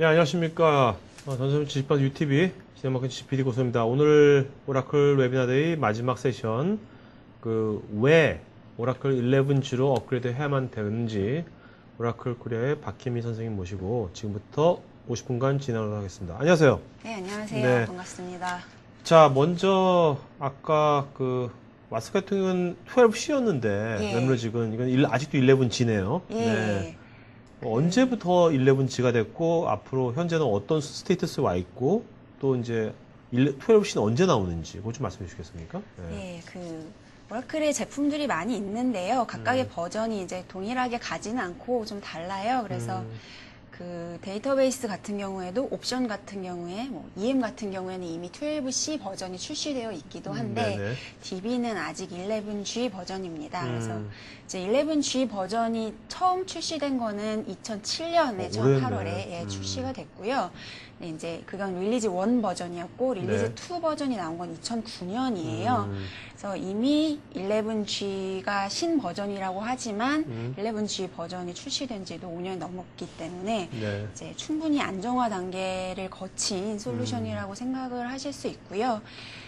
네, 안녕하십니까. 전설의 지식방 UTV 진행맡은 GPD 고소입니다. 오늘 오라클 웨비나데이 마지막 세션, 왜 오라클 11G로 업그레이드 해야만 되는지 오라클 코리아의 박희미 선생님 모시고 지금부터 50분간 진행을 하겠습니다. 안녕하세요. 네, 안녕하세요. 네. 반갑습니다. 자, 먼저 아까 마스 같은 경우는 12C였는데 예. 웹로직은 이건 아직도 11G네요. 예. 네. 언제부터 11G가 됐고 앞으로 현재는 어떤 스테이터스에 와 있고 또 이제 12C는 언제 나오는지 그거 좀 말씀해 주시겠습니까? 네. 예, 오라클의 제품들이 많이 있는데요. 각각의 버전이 이제 동일하게 가지는 않고 좀 달라요. 그래서 데이터베이스 같은 경우에도 옵션 같은 경우에 EM 같은 경우에는 이미 12C 버전이 출시되어 있기도 한데 네네. DB는 아직 11G 버전입니다. 그래서 이제 11G 버전이 처음 출시된 거는 2007년에 전 오래됐네. 8월에 출시가 됐고요. 네, 이제 그건 릴리즈 1 버전이었고 릴리즈 네. 2 버전이 나온 건 2009년이에요. 그래서 이미 11G가 신 버전이라고 하지만 11G 버전이 출시된 지도 5년이 넘었기 때문에 네. 이제 충분히 안정화 단계를 거친 솔루션이라고 생각을 하실 수 있고요.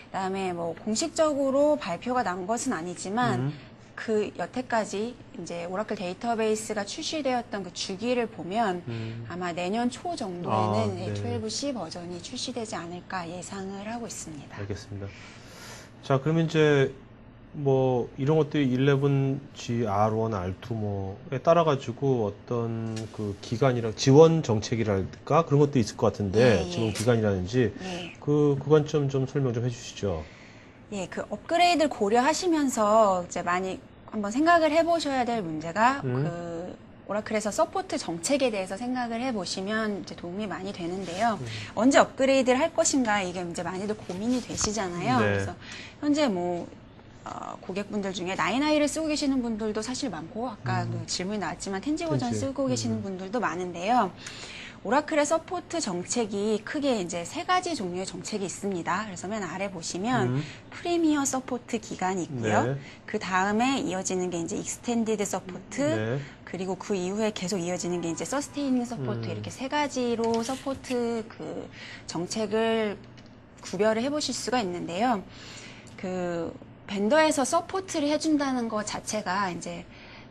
그다음에 공식적으로 발표가 난 것은 아니지만 여태까지 이제 오라클 데이터베이스가 출시되었던 그 주기를 보면 아마 내년 초 정도에는 네. 12C 버전이 출시되지 않을까 예상을 하고 있습니다. 알겠습니다. 자, 그러면 이제 이런 것들이 11G, R1, R2에 따라 가지고 어떤 기간이랑 지원 정책이랄까 그런 것도 있을 것 같은데 예. 지원 기간이라든지 예. 그 관점 좀 설명 좀 해주시죠. 예, 업그레이드를 고려하시면서 이제 많이 한번 생각을 해보셔야 될 문제가 오라클에서 서포트 정책에 대해서 생각을 해보시면 이제 도움이 많이 되는데요. 언제 업그레이드를 할 것인가 이게 이제 많이들 고민이 되시잖아요. 네. 그래서 현재 고객분들 중에 9i를 쓰고 계시는 분들도 사실 많고 아까 질문이 나왔지만 텐지 버전 텐지. 쓰고 계시는 분들도 많은데요. 오라클의 서포트 정책이 크게 이제 세 가지 종류의 정책이 있습니다. 그래서 맨 아래 보시면 프리미어 서포트 기간이 있고요. 네. 그 다음에 이어지는 게 이제 익스텐디드 서포트, 네. 그리고 그 이후에 계속 이어지는 게 이제 서스테이닝 서포트 이렇게 세 가지로 서포트 정책을 구별을 해보실 수가 있는데요. 벤더에서 서포트를 해준다는 것 자체가 이제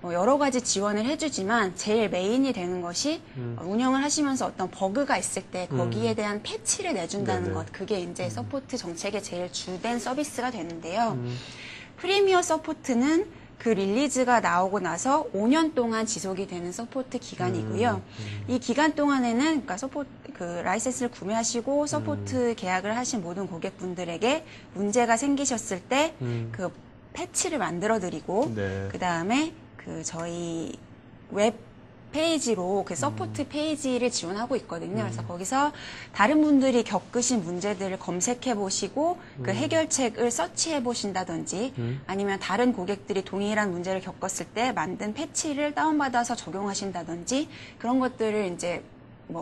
여러 가지 지원을 해주지만 제일 메인이 되는 것이 운영을 하시면서 어떤 버그가 있을 때 거기에 대한 패치를 내준다는 네네. 것, 그게 이제 서포트 정책의 제일 주된 서비스가 되는데요. 프리미어 서포트는 릴리즈가 나오고 나서 5년 동안 지속이 되는 서포트 기간이고요. 이 기간 동안에는 라이센스를 구매하시고 서포트 계약을 하신 모든 고객분들에게 문제가 생기셨을 때 패치를 만들어 드리고 네. 그 다음에 저희 웹 페이지로 서포트 페이지를 지원하고 있거든요. 그래서 거기서 다른 분들이 겪으신 문제들을 검색해 보시고 해결책을 서치해 보신다든지 아니면 다른 고객들이 동일한 문제를 겪었을 때 만든 패치를 다운받아서 적용하신다든지 그런 것들을 이제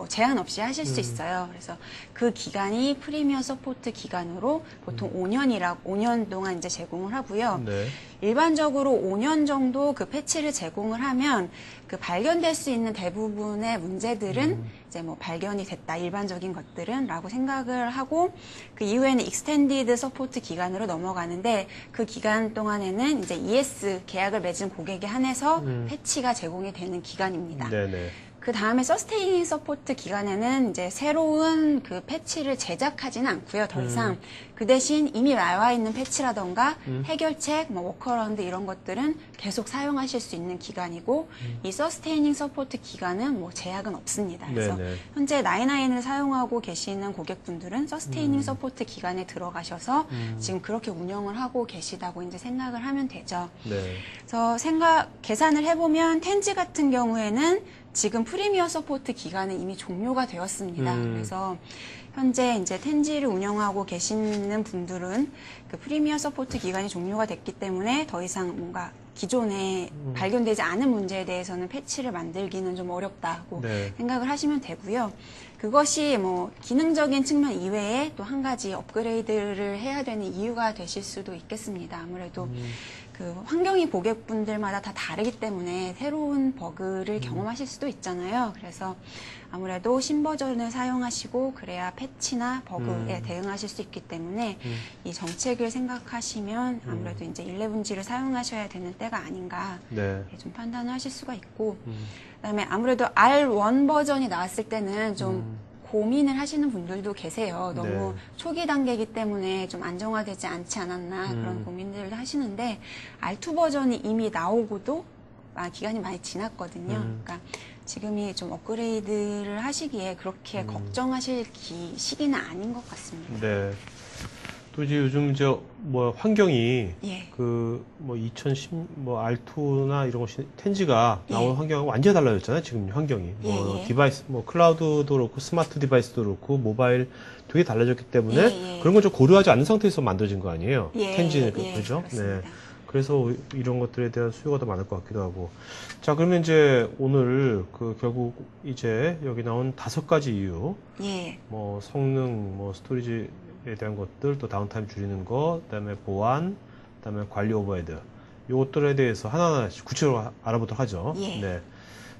제한 없이 하실 수 있어요. 그래서 그 기간이 프리미어 서포트 기간으로 보통 5년 동안 이제 제공을 하고요. 네. 일반적으로 5년 정도 패치를 제공을 하면 발견될 수 있는 대부분의 문제들은 이제 발견이 됐다, 일반적인 것들은 라고 생각을 하고 그 이후에는 익스텐디드 서포트 기간으로 넘어가는데 그 기간 동안에는 이제 ES 계약을 맺은 고객에 한해서 패치가 제공이 되는 기간입니다. 네네. 그 다음에 서스테이닝 서포트 기간에는 이제 새로운 패치를 제작하지는 않고요. 더 이상 그 대신 이미 나와 있는 패치라던가 해결책, 워커라운드 이런 것들은 계속 사용하실 수 있는 기간이고 이 서스테이닝 서포트 기간은 제약은 없습니다. 그래서 네네. 현재 9i를 사용하고 계시는 고객분들은 서스테이닝 서포트 기간에 들어가셔서 지금 그렇게 운영을 하고 계시다고 이제 생각을 하면 되죠. 네. 그래서 계산을 해보면 텐지 같은 경우에는 지금 프리미어 서포트 기간은 이미 종료가 되었습니다. 그래서 현재 이제 텐지를 운영하고 계시는 분들은 프리미어 서포트 기간이 종료가 됐기 때문에 더 이상 뭔가 기존에 발견되지 않은 문제에 대해서는 패치를 만들기는 좀 어렵다고 네. 생각을 하시면 되고요. 그것이 기능적인 측면 이외에 또 한 가지 업그레이드를 해야 되는 이유가 되실 수도 있겠습니다. 아무래도 그 환경이 고객분들마다 다 다르기 때문에 새로운 버그를 경험하실 수도 있잖아요. 그래서 아무래도 신버전을 사용하시고 그래야 패치나 버그에 대응하실 수 있기 때문에 이 정책을 생각하시면 아무래도 이제 11G를 사용하셔야 되는 때가 아닌가 네. 좀 판단을 하실 수가 있고 그다음에 아무래도 R1 버전이 나왔을 때는 좀 고민을 하시는 분들도 계세요. 너무 네. 초기 단계이기 때문에 좀 안정화되지 않지 않았나 그런 고민들도 하시는데 R2 버전이 이미 나오고도 기간이 많이 지났거든요. 그러니까 지금이 좀 업그레이드를 하시기에 그렇게 걱정하실 시기는 아닌 것 같습니다. 네. 또 이제 요즘 뭐 환경이 예. 뭐 2010 뭐 R2나 이런 것이 텐지가 나온 예. 환경하고 완전히 달라졌잖아요. 지금 환경이. 뭐 예. 디바이스 뭐 클라우드도 그렇고 스마트 디바이스도 그렇고 모바일 되게 달라졌기 때문에 예. 그런 걸 좀 고려하지 않는 상태에서 만들어진 거 아니에요. 예. 텐지 예. 그죠? 그렇습니다. 그래서 이런 것들에 대한 수요가 더 많을 것 같기도 하고. 자, 그러면 이제 오늘 결국 이제 여기 나온 5가지 이유. 예. 뭐 성능, 뭐 스토리지에 대한 것들, 또 다운타임 줄이는 거, 그다음에 보안, 그다음에 관리 오버헤드. 요것들에 대해서 하나하나씩 구체적으로 알아보도록 하죠. 예. 네.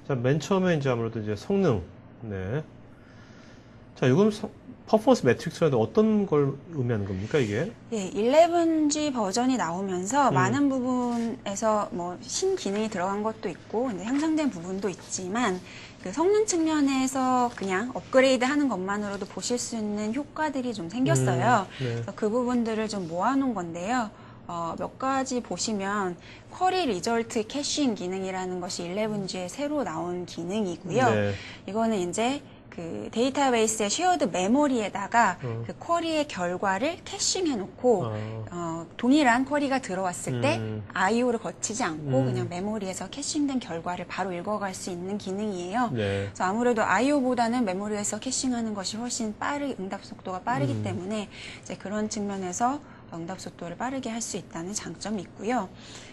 자, 맨 처음에 이제 아무래도 이제 성능. 네. 자, 이건 퍼포먼스 매트릭스라도 어떤 걸 의미하는 겁니까, 이게? 예, 11G 버전이 나오면서 많은 부분에서 뭐 신기능이 들어간 것도 있고 이제 향상된 부분도 있지만 그 성능 측면에서 그냥 업그레이드 하는 것만으로도 보실 수 있는 효과들이 좀 생겼어요. 네. 그래서 그 부분들을 좀 모아놓은 건데요. 몇 가지 보시면 쿼리 리절트 캐싱 기능이라는 것이 11G에 새로 나온 기능이고요. 네. 이거는 이제 그 데이터베이스의 쉐어드 메모리에다가 그 쿼리의 결과를 캐싱해 놓고 동일한 쿼리가 들어왔을 때 IO를 거치지 않고 그냥 메모리에서 캐싱된 결과를 바로 읽어갈 수 있는 기능이에요. 네. 그래서 아무래도 IO보다는 메모리에서 캐싱하는 것이 훨씬 응답 속도가 빠르기 때문에 이제 그런 측면에서 응답 속도를 빠르게 할 수 있다는 장점이 있고요.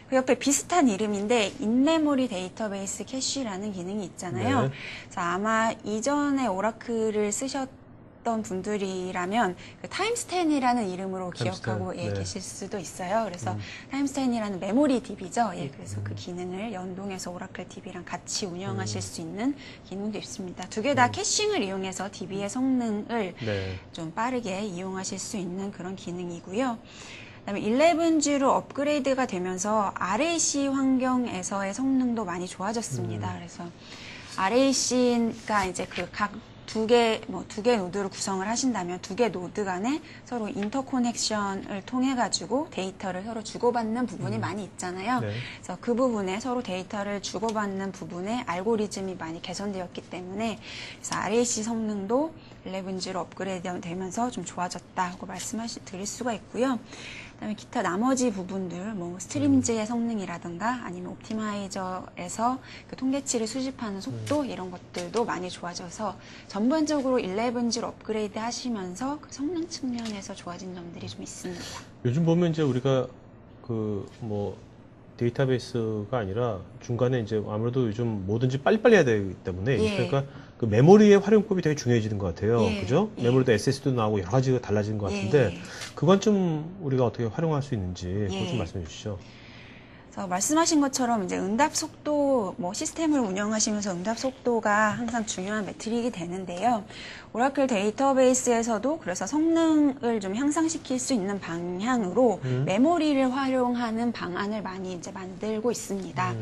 그 옆에 비슷한 이름인데 인메모리 데이터베이스 캐시라는 기능이 있잖아요. 네. 그래서 아마 이전에 오라클을 쓰셨던 분들이라면 그 타임스텐이라는 이름으로 기억하고 네. 계실 수도 있어요. 그래서 타임스텐이라는 메모리 DB죠. 그래서 그 기능을 연동해서 오라클 DB랑 같이 운영하실 수 있는 기능도 있습니다. 두 개 다 캐싱을 이용해서 DB의 성능을 네. 좀 빠르게 이용하실 수 있는 그런 기능이고요. 그다음에 11G로 업그레이드가 되면서 RAC 환경에서의 성능도 많이 좋아졌습니다. 그래서 RAC가 이제 그 각 두 개 노드를 구성을 하신다면 두 개 노드 간에 서로 인터코넥션을 통해 가지고 데이터를 서로 주고받는 부분이 많이 있잖아요. 네. 그래서 그 부분에 서로 데이터를 주고받는 부분에 알고리즘이 많이 개선되었기 때문에 그래서 RAC 성능도 11G로 업그레이드 되면서 좀 좋아졌다고 드릴 수가 있고요. 그다음에 기타 나머지 부분들, 뭐 스트림즈의 성능이라든가 아니면 옵티마이저에서 그 통계치를 수집하는 속도 이런 것들도 많이 좋아져서 전반적으로 11G로 업그레이드 하시면서 그 성능 측면에서 좋아진 점들이 좀 있습니다. 요즘 보면 이제 우리가 뭐 데이터베이스가 아니라 중간에 이제 아무래도 요즘 뭐든지 빨리빨리 해야 되기 때문에 그러니까 그 메모리의 활용법이 되게 중요해지는 것 같아요. 그죠? 메모리도 SSD도 나오고 여러 가지가 달라지는 것 같은데 그건 좀 우리가 어떻게 활용할 수 있는지 그것 좀 말씀해 주시죠. 그래서 말씀하신 것처럼 이제 응답 속도, 뭐 시스템을 운영하시면서 응답 속도가 항상 중요한 매트릭이 되는데요. 오라클 데이터베이스에서도 그래서 성능을 좀 향상시킬 수 있는 방향으로 메모리를 활용하는 방안을 많이 이제 만들고 있습니다.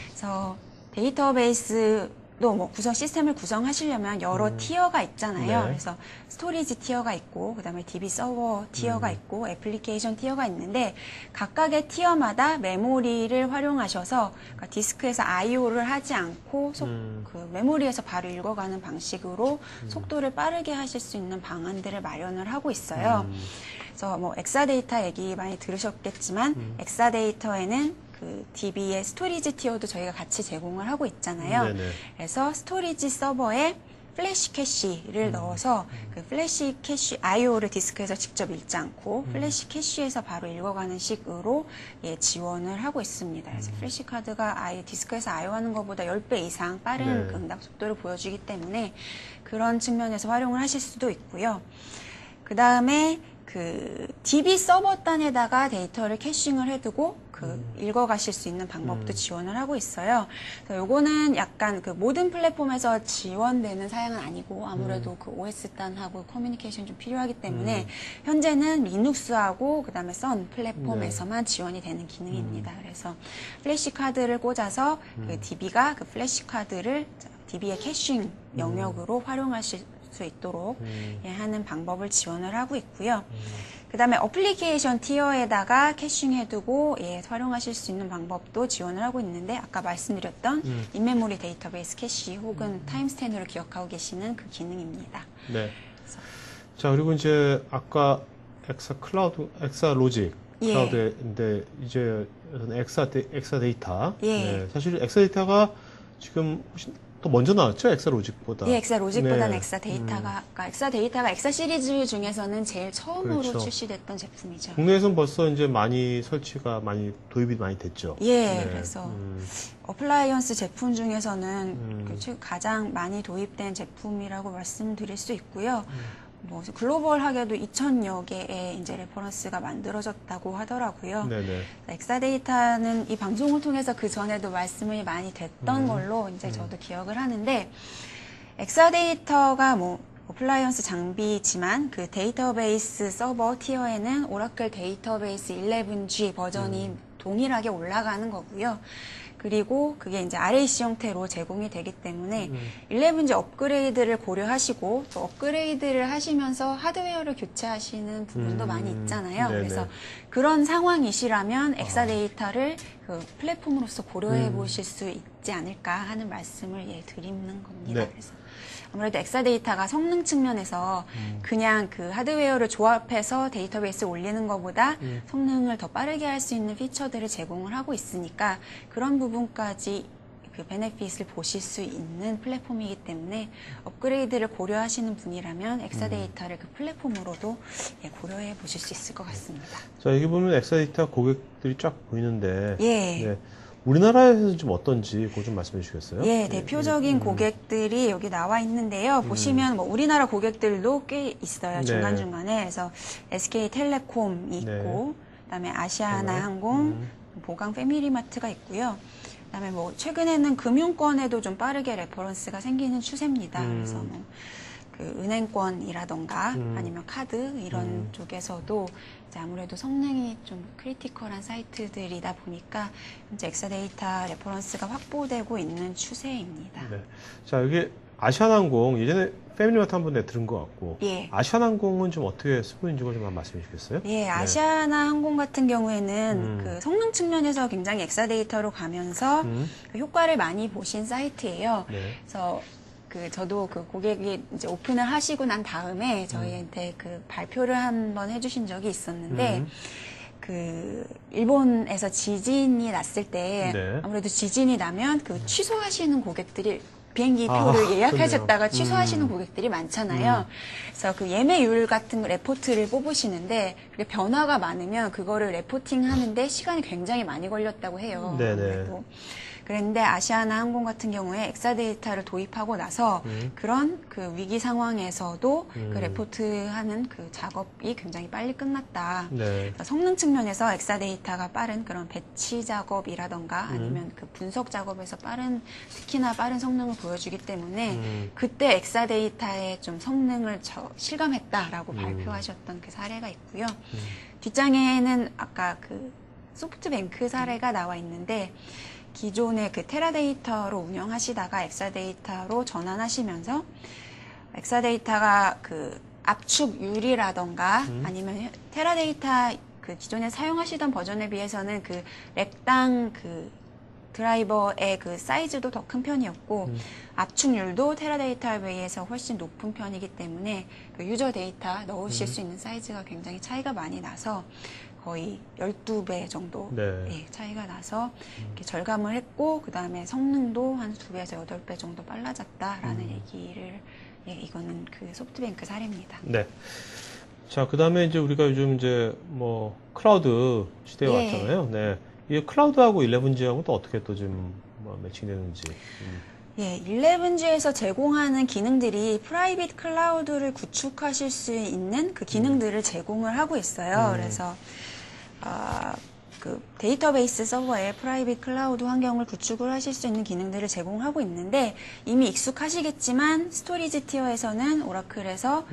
그래서 데이터베이스 또 뭐 시스템을 구성하시려면 여러 티어가 있잖아요. 네. 그래서 스토리지 티어가 있고, 그 다음에 DB 서버 티어가 있고, 애플리케이션 티어가 있는데, 각각의 티어마다 메모리를 활용하셔서, 그러니까 디스크에서 IO를 하지 않고, 그 메모리에서 바로 읽어가는 방식으로 속도를 빠르게 하실 수 있는 방안들을 마련을 하고 있어요. 그래서 뭐 엑사데이터 얘기 많이 들으셨겠지만, 엑사데이터에는 그 DB의 스토리지 티어도 저희가 같이 제공을 하고 있잖아요. 네네. 그래서 스토리지 서버에 플래시 캐시를 넣어서 그 플래시 캐시 IO를 디스크에서 직접 읽지 않고 플래시 캐시에서 바로 읽어가는 식으로 지원을 하고 있습니다. 그래서 플래시 카드가 디스크에서 IO하는 것보다 10배 이상 빠른 네. 응답 속도를 보여주기 때문에 그런 측면에서 활용을 하실 수도 있고요. 그 다음에 그 DB 서버단에다가 데이터를 캐싱을 해두고 읽어가실 수 있는 방법도 지원을 하고 있어요. 그래서 요거는 약간 그 모든 플랫폼에서 지원되는 사양은 아니고 아무래도 그 OS단하고 커뮤니케이션이 좀 필요하기 때문에 현재는 리눅스하고 그다음에 선 플랫폼에서만 지원이 되는 기능입니다. 그래서 플래시 카드를 꽂아서 그 DB가 그 플래시 카드를 DB의 캐싱 영역으로 활용하실 수 있도록 하는 방법을 지원을 하고 있고요. 그 다음에 어플리케이션 티어에다가 캐싱해두고 활용하실 수 있는 방법도 지원을 하고 있는데 아까 말씀드렸던 인메모리 데이터베이스 캐시 혹은 타임스탠으로 기억하고 계시는 그 기능입니다. 네. 자, 그리고 이제 아까 엑사 로직 클라우드인데 이제 엑사 데이터. 네, 사실 엑사 데이터가 지금 훨씬 더 먼저 나왔죠? 엑사 로직보다. 예, 엑사 로직보다는 네. 엑사 데이터가, 엑사 데이터가 엑사 시리즈 중에서는 제일 처음으로 그렇죠. 출시됐던 제품이죠. 국내에서는 벌써 이제 많이 설치가 도입이 많이 됐죠. 예, 네. 그래서 어플라이언스 제품 중에서는 가장 많이 도입된 제품이라고 말씀드릴 수 있고요. 뭐 글로벌하게도 2,000여 개의 이제 레퍼런스가 만들어졌다고 하더라고요. 네네. 엑사데이터는 이 방송을 통해서 그 전에도 말씀이 많이 됐던 걸로 이제 저도 기억을 하는데 엑사데이터가 뭐 어플라이언스 장비지만 그 데이터베이스 서버 티어에는 오라클 데이터베이스 11G 버전이 동일하게 올라가는 거고요. 그리고 그게 이제 RAC 형태로 제공이 되기 때문에 11G 업그레이드를 고려하시고 또 업그레이드를 하시면서 하드웨어를 교체하시는 부분도 많이 있잖아요. 네네. 그래서 그런 상황이시라면 엑사데이터를 그 플랫폼으로서 고려해 보실 수 있지 않을까 하는 말씀을 드리는 겁니다. 네. 그래서 아무래도 엑사데이터가 성능 측면에서 그냥 그 하드웨어를 조합해서 데이터베이스에 올리는 것보다 성능을 더 빠르게 할 수 있는 피처들을 제공을 하고 있으니까 그런 부분까지 그 베네핏을 보실 수 있는 플랫폼이기 때문에 업그레이드를 고려하시는 분이라면 엑사데이터를 그 플랫폼으로도 고려해 보실 수 있을 것 같습니다. 자, 여기 보면 엑사데이터 고객들이 쫙 보이는데. 예. 네. 우리나라에서는 좀 어떤지 그거 좀 말씀해 주시겠어요? 예, 대표적인 고객들이 여기 나와 있는데요. 보시면 뭐 우리나라 고객들도 꽤 있어요. 네. 중간중간에. 그래서 SK텔레콤이 있고, 그다음에 아시아나항공, 보강 패밀리마트가 있고요. 그다음에 뭐 최근에는 금융권에도 좀 빠르게 레퍼런스가 생기는 추세입니다. 그래서 뭐 그 은행권이라던가 아니면 카드 이런 쪽에서도 이제 아무래도 성능이 좀 크리티컬한 사이트들이다 보니까 현재 엑사데이터 레퍼런스가 확보되고 있는 추세입니다. 네. 자, 여기 아시아나항공 예전에 패밀리마트 한번 들은 것 같고. 예. 아시아나항공은 좀 어떻게 쓰고 있는지 좀 말씀해 주시겠어요? 예, 아시아나항공 같은 경우에는 그 성능 측면에서 굉장히 엑사데이터로 가면서 그 효과를 많이 보신 사이트예요. 네. 그래서 저도 그 고객이 이제 오픈을 하시고 난 다음에 저희한테 그 발표를 한번 해주신 적이 있었는데, 그 일본에서 지진이 났을 때 네. 아무래도 지진이 나면 그 취소하시는 고객들이 비행기 표를 예약하셨다가 그러네요. 취소하시는 고객들이 많잖아요. 그래서 그 예매율 같은 레포트를 뽑으시는데 그게 변화가 많으면 그거를 레포팅 하는데 시간이 굉장히 많이 걸렸다고 해요. 네네. 아무래도. 그런데 아시아나항공 같은 경우에 엑사데이터를 도입하고 나서 그런 그 위기 상황에서도 그 레포트하는 그 작업이 굉장히 빨리 끝났다. 네. 그러니까 성능 측면에서 엑사데이터가 빠른 그런 배치 작업이라던가 아니면 그 분석 작업에서 특히나 빠른 성능을 보여주기 때문에 그때 엑사데이터의 좀 성능을 실감했다라고 발표하셨던 그 사례가 있고요. 뒷장에는 아까 그 소프트뱅크 사례가 나와 있는데 기존의 그 테라데이터로 운영하시다가 엑사데이터로 전환하시면서 엑사데이터가 그 압축율이라던가 아니면 테라데이터 그 기존에 사용하시던 버전에 비해서는 그 렉당 그 드라이버의 그 사이즈도 더 큰 편이었고 압축률도 테라데이터에 비해서 훨씬 높은 편이기 때문에 그 유저 데이터 넣으실 수 있는 사이즈가 굉장히 차이가 많이 나서 거의 12배 정도 네. 차이가 나서 이렇게 절감을 했고 그 다음에 성능도 한 2배에서 8배 정도 빨라졌다라는 얘기를 이거는 그 소프트뱅크 사례입니다. 네. 자, 그 다음에 이제 우리가 요즘 이제 뭐 클라우드 시대에 예. 왔잖아요. 네. 이 클라우드하고 11G하고 또 어떻게 또 좀 매칭되는지. 예, 11G에서 제공하는 기능들이 프라이빗 클라우드를 구축하실 수 있는 그 기능들을 제공을 하고 있어요. 그래서 그 데이터베이스 서버에 프라이빗 클라우드 환경을 구축을 하실 수 있는 기능들을 제공하고 있는데 이미 익숙하시겠지만 스토리지 티어에서는 오라클에서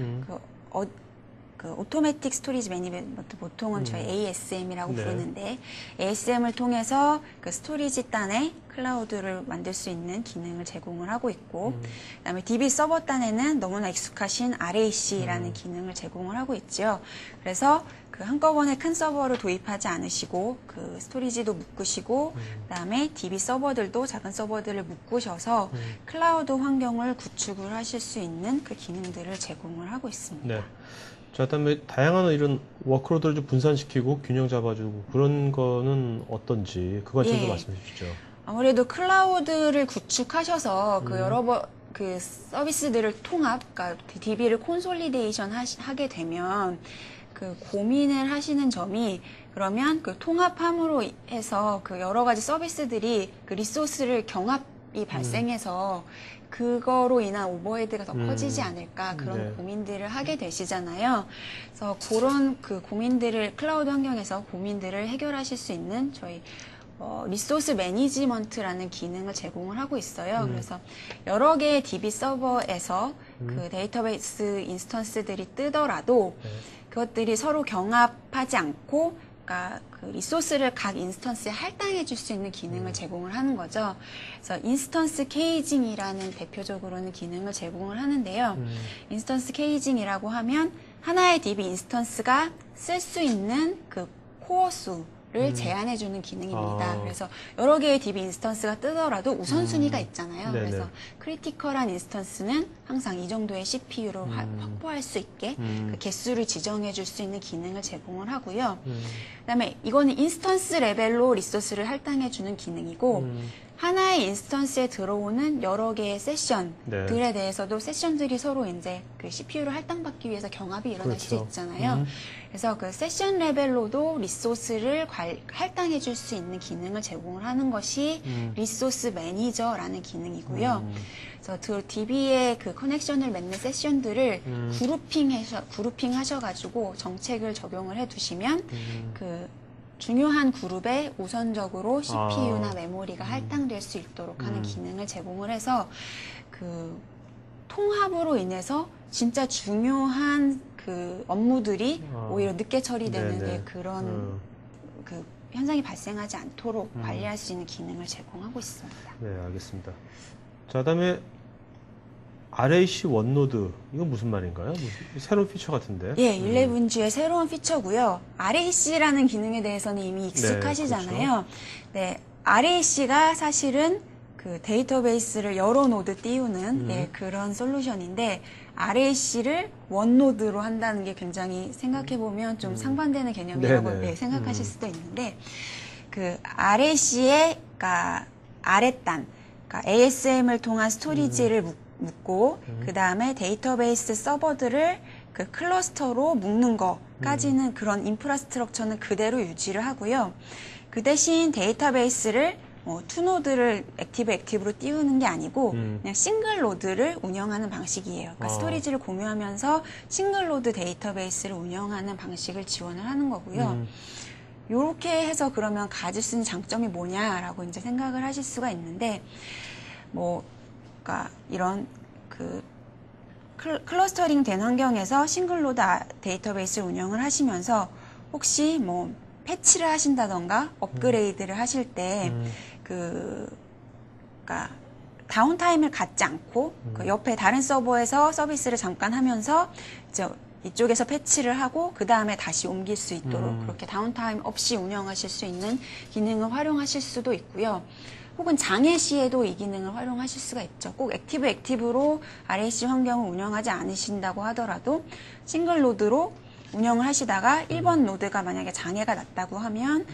그 오토매틱 스토리지 매니지먼트 보통은 저희 ASM이라고 부르는데 ASM을 통해서 그 스토리지 단에 클라우드를 만들 수 있는 기능을 제공을 하고 있고 그다음에 DB 서버 단에는 너무나 익숙하신 RAC라는 기능을 제공을 하고 있죠. 그래서 그 한꺼번에 큰 서버를 도입하지 않으시고 그 스토리지도 묶으시고 그다음에 DB 서버들도 작은 서버들을 묶으셔서 클라우드 환경을 구축을 하실 수 있는 그 기능들을 제공을 하고 있습니다. 네. 자, 그다음에 다양한 이런 워크로드를 좀 분산시키고 균형 잡아주고 그런 거는 어떤지 그거 좀 예. 말씀해 주시죠. 아무래도 클라우드를 구축하셔서 그 여러 그 서비스들을 그러니까 DB를 콘솔리데이션 하게 되면 그 고민을 하시는 점이 그러면 그 통합함으로 해서 그 여러 가지 서비스들이 그 리소스를 경합이 발생해서 그거로 인한 오버헤드가 더 커지지 않을까 그런 네. 고민들을 하게 되시잖아요. 그래서 그런 그 고민들을 클라우드 환경에서 고민들을 해결하실 수 있는 저희 리소스 매니지먼트라는 기능을 제공을 하고 있어요. 그래서 여러 개의 DB 서버에서 그 데이터베이스 인스턴스들이 뜨더라도 그것들이 서로 경합하지 않고 그러니까 그 리소스를 각 인스턴스에 할당해 줄 수 있는 기능을 제공을 하는 거죠. 그래서 인스턴스 케이징이라는 대표적으로는 기능을 제공을 하는데요. 인스턴스 케이징이라고 하면 하나의 DB 인스턴스가 쓸 수 있는 그 코어 수를 제한해주는 기능입니다. 그래서 여러 개의 DB 인스턴스가 뜨더라도 우선순위가 있잖아요. 네네. 그래서 크리티컬한 인스턴스는 항상 이 정도의 CPU를 확보할 수 있게 그 개수를 지정해줄 수 있는 기능을 제공을 하고요. 그다음에 이거는 인스턴스 레벨로 리소스를 할당해주는 기능이고 하나의 인스턴스에 들어오는 여러 개의 세션들에 대해서도 세션들이 서로 이제 그 CPU를 할당받기 위해서 경합이 일어날 수 그렇죠. 있잖아요. 그래서 그 세션 레벨로도 리소스를 할당해 줄 수 있는 기능을 제공을 하는 것이 리소스 매니저라는 기능이고요. 그래서 DB의 그 커넥션을 맺는 세션들을 그룹핑 하셔가지고 정책을 적용을 해두시면 그 중요한 그룹에 우선적으로 CPU나 메모리가 할당될 수 있도록 하는 기능을 제공을 해서 그 통합으로 인해서 진짜 중요한 그 업무들이 오히려 늦게 처리되는 네네. 그런 그 현상이 발생하지 않도록 관리할 수 있는 기능을 제공하고 있습니다. 네, 알겠습니다. 자, 그다음에 RAC 원노드 이건 무슨 말인가요? 무슨 새로운 피처 같은데. 예, 11G의 새로운 피처고요. RAC라는 기능에 대해서는 이미 익숙하시잖아요. 네, RAC가 사실은 그 데이터베이스를 여러 노드 띄우는 네, 그런 솔루션인데 RAC를 원노드로 한다는 게 굉장히 생각해보면 좀 상반되는 개념이라고 네, 생각하실 수도 있는데 그 RAC의 그러니까 아랫단, 그러니까 ASM을 통한 스토리지를 묶고 그 다음에 데이터베이스 서버들을 그 클러스터로 묶는 것까지는 그런 인프라스트럭처는 그대로 유지를 하고요. 그 대신 데이터베이스를 투노드를 액티브로 띄우는 게 아니고 그냥 싱글 노드를 운영하는 방식이에요. 그러니까 스토리지를 공유하면서 싱글 노드 데이터베이스를 운영하는 방식을 지원을 하는 거고요. 요렇게 해서 그러면 가질 수 있는 장점이 뭐냐라고 이제 생각을 하실 수가 있는데 그러니까 이런 그 클러스터링 된 환경에서 싱글 노드 데이터베이스를 운영을 하시면서 혹시 패치를 하신다던가 업그레이드를 하실 때 그러니까 다운타임을 갖지 않고 그 옆에 다른 서버에서 서비스를 잠깐 하면서 이제 이쪽에서 패치를 하고 그 다음에 다시 옮길 수 있도록 그렇게 다운타임 없이 운영하실 수 있는 기능을 활용하실 수도 있고요. 혹은 장애 시에도 이 기능을 활용하실 수가 있죠. 꼭 액티브로 RAC 환경을 운영하지 않으신다고 하더라도 싱글 노드로 운영을 하시다가 1번 노드가 만약에 장애가 났다고 하면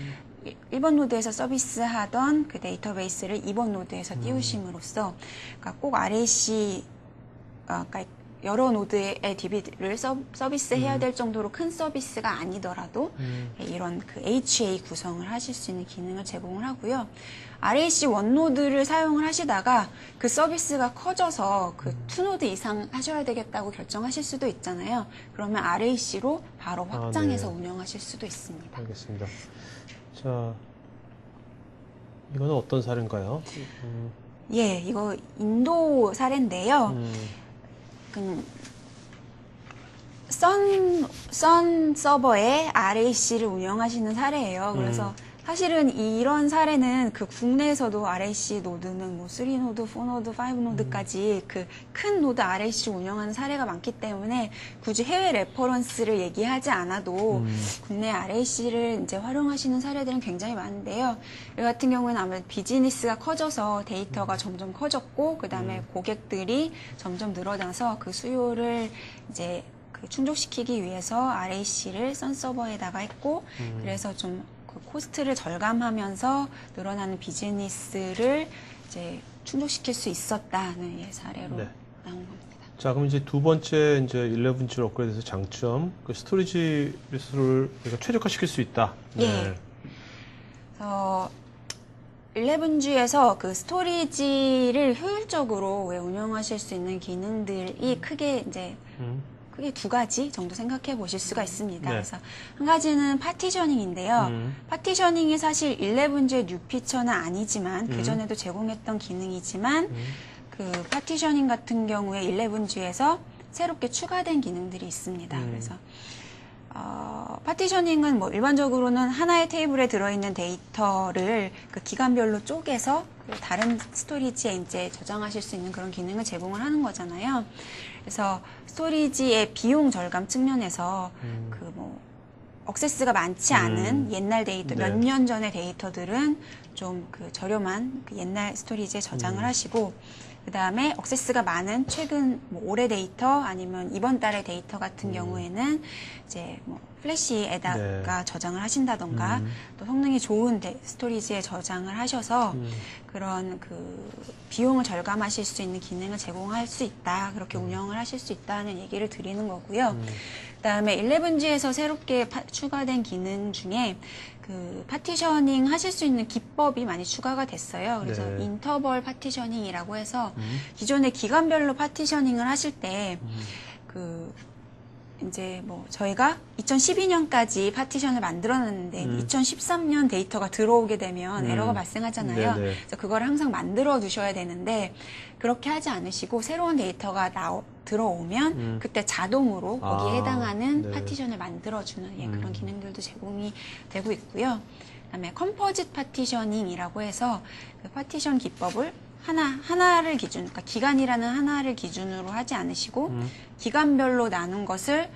1번 노드에서 서비스하던 그 데이터베이스를 2번 노드에서 띄우심으로써 그러니까 꼭 RAC 그러니까 여러 노드의 DB를 서비스해야 될 정도로 큰 서비스가 아니더라도 이런 그 HA 구성을 하실 수 있는 기능을 제공을 하고요. RAC 원노드를 사용을 하시다가 그 서비스가 커져서 그 2노드 이상 하셔야 되겠다고 결정하실 수도 있잖아요. 그러면 RAC로 바로 확장해서 네. 운영하실 수도 있습니다. 알겠습니다. 자, 이거는 어떤 사례인가요? 예, 이거 인도 사례인데요. 선 서버에 RAC를 운영하시는 사례예요. 그래서 사실은 이런 사례는 그 국내에서도 RAC 노드는 뭐 3노드, 4노드, 5노드까지 그 큰 노드 RAC를 운영하는 사례가 많기 때문에 굳이 해외 레퍼런스를 얘기하지 않아도 국내 RAC를 이제 활용하시는 사례들은 굉장히 많은데요. 이 같은 경우는 아무래도 비즈니스가 커져서 데이터가 점점 커졌고 그 다음에 고객들이 점점 늘어나서 그 수요를 이제 그 충족시키기 위해서 RAC를 선 서버에다가 했고 그래서 좀 그 코스트를 절감하면서 늘어나는 비즈니스를 이제 충족시킬 수 있었다는 사례로 네. 나온 겁니다. 자, 그럼 이제 두 번째 이제 11G로 업그레이드해서 장점, 그 스토리지 리소스를 우리가 최적화시킬 수 있다. 네. 예. 그래서 11G에서 그 스토리지를 효율적으로 운영하실 수 있는 기능들이 크게 이제 크게 두 가지 정도 생각해 보실 수가 있습니다. 네. 그래서 한 가지는 파티셔닝인데요. 파티셔닝이 사실 11G의 뉴 피처는 아니지만 그전에도 제공했던 기능이지만 그 파티셔닝 같은 경우에 11G에서 새롭게 추가된 기능들이 있습니다. 그래서 파티셔닝은 뭐 일반적으로는 하나의 테이블에 들어있는 데이터를 그 기간별로 쪼개서 다른 스토리지에 이제 저장하실 수 있는 그런 기능을 제공을 하는 거잖아요. 그래서 스토리지의 비용 절감 측면에서 그 뭐 억세스가 많지 않은 옛날 데이터, 네. 몇 년 전의 데이터들은 좀 그 저렴한 그 옛날 스토리지에 저장을 하시고 그 다음에 억세스가 많은 최근 뭐 올해 데이터 아니면 이번 달의 데이터 같은 경우에는 이제 뭐 플래시에다가 네. 저장을 하신다던가 또 성능이 좋은 스토리지에 저장을 하셔서 그런 그 비용을 절감하실 수 있는 기능을 제공할 수 있다. 그렇게 운영을 하실 수 있다는 얘기를 드리는 거고요. 그다음에 11G에서 새롭게 추가된 기능 중에 그 파티셔닝 하실 수 있는 기법이 많이 추가가 됐어요. 그래서 네. 인터벌 파티셔닝이라고 해서 기존에 기간별로 파티셔닝을 하실 때 그 이제 뭐 저희가 2012년까지 파티션을 만들어놨는데 2013년 데이터가 들어오게 되면 에러가 발생하잖아요. 네네. 그래서 그걸 항상 만들어 두셔야 되는데 그렇게 하지 않으시고 새로운 데이터가 들어오면 그때 자동으로 거기에 해당하는 네. 파티션을 만들어주는 그런 기능들도 제공이 되고 있고요. 그다음에 컴포짓 파티셔닝이라고 해서 그 파티션 기법을 하나를 기준, 그러니까 기간이라는 하나를 기준으로 하지 않으시고 기간별로 나눈 것을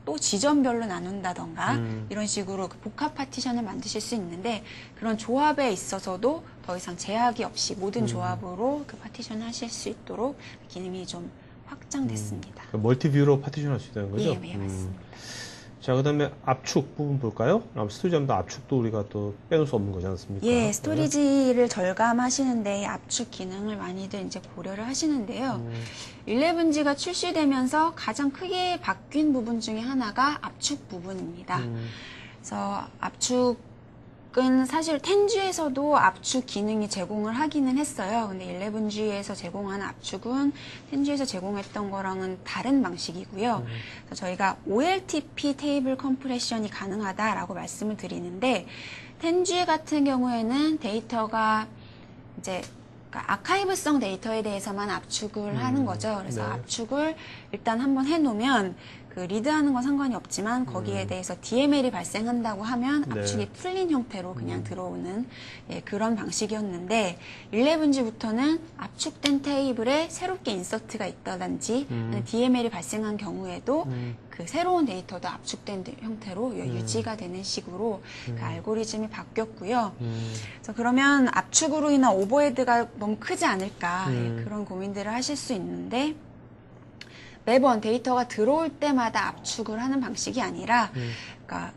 또 지점별로 나눈다던가 이런 식으로 그 복합 파티션을 만드실 수 있는데 그런 조합에 있어서도 더 이상 제약이 없이 모든 조합으로 그 파티션을 하실 수 있도록 기능이 좀 확장됐습니다. 멀티뷰로 파티션 할 수 있다는 거죠? 예, 예, 맞습니다. 자, 그 다음에 압축 부분 볼까요? 스토리지 하면 압축도 우리가 또 빼놓을 수 없는 거지 않습니까? 예, 스토리지를 절감하시는데 압축 기능을 많이들 이제 고려를 하시는데요. 11G가 출시되면서 가장 크게 바뀐 부분 중에 하나가 압축 부분입니다. 그래서 압축은 사실 10G에서도 압축 기능이 제공을 하기는 했어요. 근데 11G에서 제공하는 압축은 10G에서 제공했던 거랑은 다른 방식이고요. 그래서 저희가 OLTP 테이블 컴프레션이 가능하다라고 말씀을 드리는데 10G 같은 경우에는 데이터가 이제 그러니까 아카이브성 데이터에 대해서만 압축을 하는 거죠. 그래서 네. 압축을 일단 한번 해놓으면 그 리드하는 건 상관이 없지만 거기에 대해서 DML이 발생한다고 하면 네. 압축이 풀린 형태로 그냥 들어오는 그런 방식이었는데 11G부터는 압축된 테이블에 새롭게 인서트가 있다든지 DML이 발생한 경우에도 그 새로운 데이터도 압축된 형태로 유지가 되는 식으로 그 알고리즘이 바뀌었고요. 그래서 그러면 압축으로 인한 오버헤드가 너무 크지 않을까 그런 고민들을 하실 수 있는데 매번 데이터가 들어올 때마다 압축을 하는 방식이 아니라 그러니까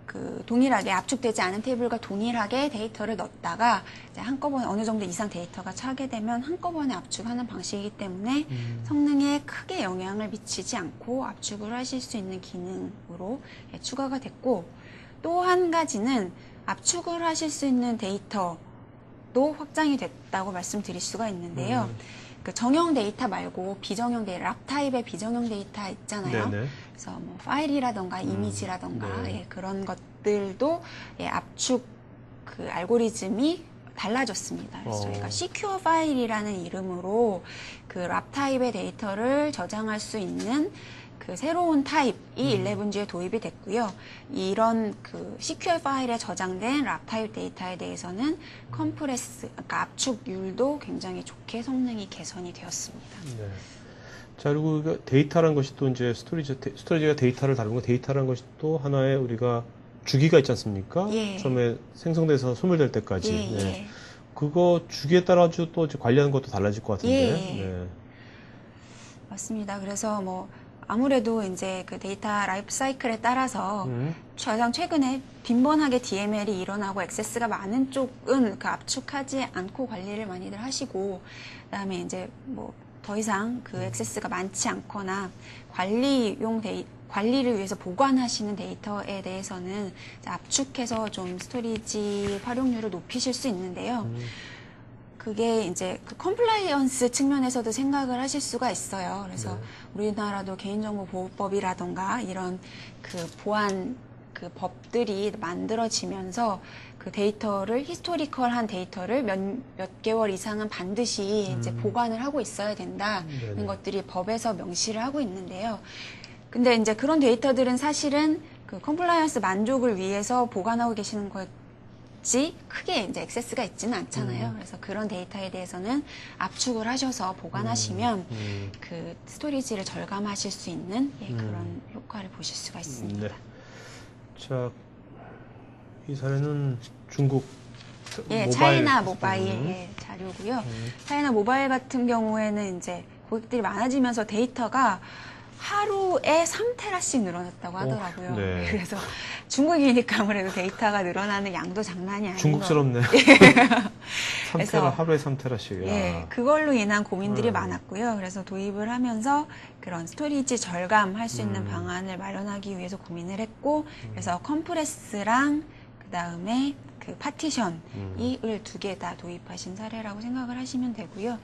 그 동일하게 압축되지 않은 테이블과 동일하게 데이터를 넣었다가 이제 한꺼번에 어느 정도 이상 데이터가 차게 되면 한꺼번에 압축하는 방식이기 때문에 성능에 크게 영향을 미치지 않고 압축을 하실 수 있는 기능으로 예, 추가가 됐고, 또 한 가지는 압축을 하실 수 있는 데이터도 확장이 됐다고 말씀드릴 수가 있는데요. 그 정형 데이터 말고 비정형 데이터, 랍 타입의 비정형 데이터 있잖아요. 네네. 그래서 뭐 파일이라던가 이미지라던가 네. 예, 그런 것들도 예, 압축 그 알고리즘이 달라졌습니다. 그래서 저희가 시큐어 파일이라는 이름으로 그 랍 타입의 데이터를 저장할 수 있는 그 새로운 타입이 11G에 도입이 됐고요. 이런 그 시큐어 파일에 저장된 랍 타입 데이터에 대해서는 컴프레스, 그러니까 압축률도 굉장히 좋게 성능이 개선이 되었습니다. 네. 자, 그리고 그 데이터라는 것이 또 이제 스토리지가 데이터를 다루는 거, 데이터라는 것이 또 하나의 우리가 주기가 있지 않습니까? 예. 처음에 생성돼서 소멸될 때까지. 예, 네. 예. 그거 주기에 따라 또 이제 관리하는 것도 달라질 것 같은데. 예. 네. 맞습니다. 그래서 뭐 아무래도 이제 그 데이터 라이프 사이클에 따라서 가장 최근에 빈번하게 DML이 일어나고 액세스가 많은 쪽은 그 압축하지 않고 관리를 많이들 하시고, 그다음에 이제 뭐 더 이상 그 액세스가 많지 않거나 관리를 위해서 보관하시는 데이터에 대해서는 이제 압축해서 좀 스토리지 활용률을 높이실 수 있는데요. 그게 이제 그 컴플라이언스 측면에서도 생각을 하실 수가 있어요. 그래서 우리나라도 개인정보보호법이라던가 이런 그 보안 그 법들이 만들어지면서 그 데이터를 히스토리컬한 데이터를 몇 개월 이상은 반드시 이제 보관을 하고 있어야 된다는 네네. 것들이 법에서 명시를 하고 있는데요. 근데 이제 그런 데이터들은 사실은 그 컴플라이언스 만족을 위해서 보관하고 계시는 거지 크게 이제 액세스가 있지는 않잖아요. 그래서 그런 데이터에 대해서는 압축을 하셔서 보관하시면 그 스토리지를 절감하실 수 있는 예, 그런 효과를 보실 수가 있습니다. 네. 자, 이 사례는 중국 예, 모바일. 차이나 모바일 예, 자료고요. 차이나 모바일 같은 경우에는 이제 고객들이 많아지면서 데이터가 하루에 3테라씩 늘어났다고 하더라고요. 네. 그래서 중국이니까 아무래도 데이터가 늘어나는 양도 장난이 아닌 중국스럽네. 거. 3테라, 그래서 하루에 3테라씩. 예, 그걸로 인한 고민들이 많았고요. 그래서 도입을 하면서 그런 스토리지 절감할 수 있는 방안을 마련하기 위해서 고민을 했고, 그래서 컴프레스랑 그 다음에 그 파티션을 두 개 다 도입하신 사례라고 생각을 하시면 되고요.